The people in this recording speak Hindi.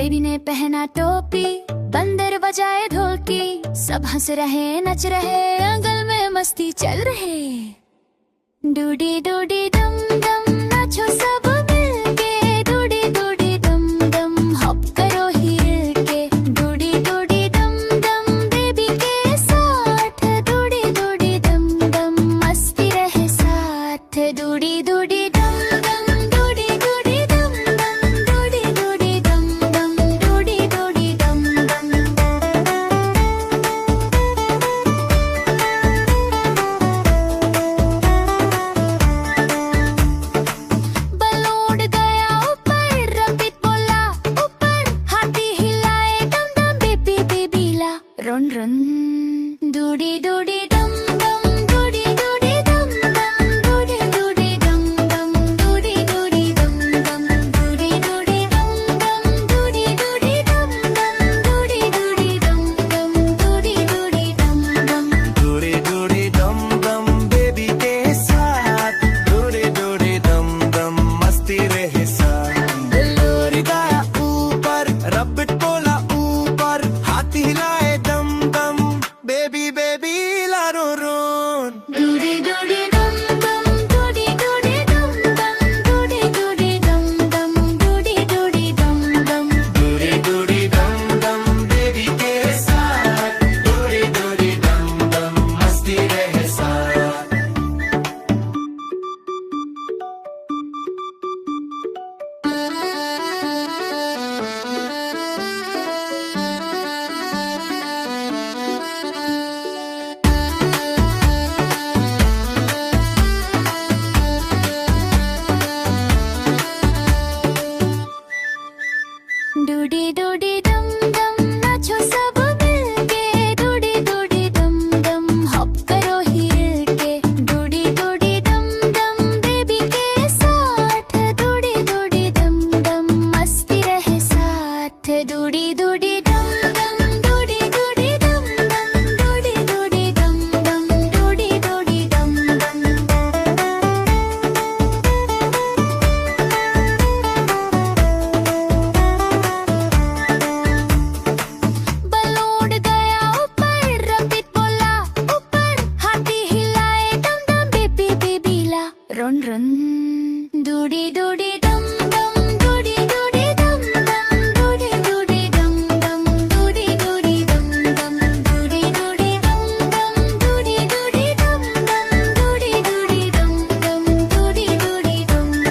बेबी ने पहना टोपी, बंदर बजाए ढोलकी, सब हंस रहे नच रहे, आंगन में मस्ती चल रहे। डूडी डूडी डम डम नाचो सब मिलके, डूडी डूडी डम डम हॉप करो हिल के। डूडी डूडी डम डम बेबी के साथ, डूडी डूडी डम डम मस्ती रहे साथ। डूडी डूडी डम डम डूडी डूडी डम डम, डूडी डूडी डम डम, डूडी डूडी डम डम। बलून गया ऊपर, रबिट बोला ऊपर, हाथी हिलाए डम डम बेबी बेबीला रन रन। डूडी डूडी डम डम, डूडी डूडी डम डम, डूडी डूडी डम डम, डूडी डूडी डम डम, डूडी डूडी डम डम, डूडी डूडी डम डम, डूडी डूडी डम डम, डूडी डूडी डम डम। डूडी डूडी डम डम बेबी के साथ, डूडी डूडी डम डम मस्ती रहे साथ। बलून गया ऊपर, रबिट बोला ऊपर, हाथी हिलाए दम दम बेबी बेबी ला रो रोन। डूडी डूडी डम डम, डूडी डूडी डम डम, डूडी डूडी डम डम, डूडी डूडी डम डम। डूडी डूडी डम डम बेबी के साथ, डूडी डूडी डम डम मस्ती रहे साथ। डूडी डूडी डम डम नाचो सब मिलके, डूडी डूडी डम डम हॉप करो हिल के। डूडी डूडी डम डम बेबी के साथ, डूडी डूडी डम डम मस्ती रहे साथ। डूडी डूडी डम डम, डूडी डूडी डम डम, डूडी डूडी डम डम, डूडी डूडी डम डम। बलून गया ऊपर, रबिट बोला ऊपर, हाथी हिलाए डम डम बेबी बेबीला रन रन। डूडी डूडी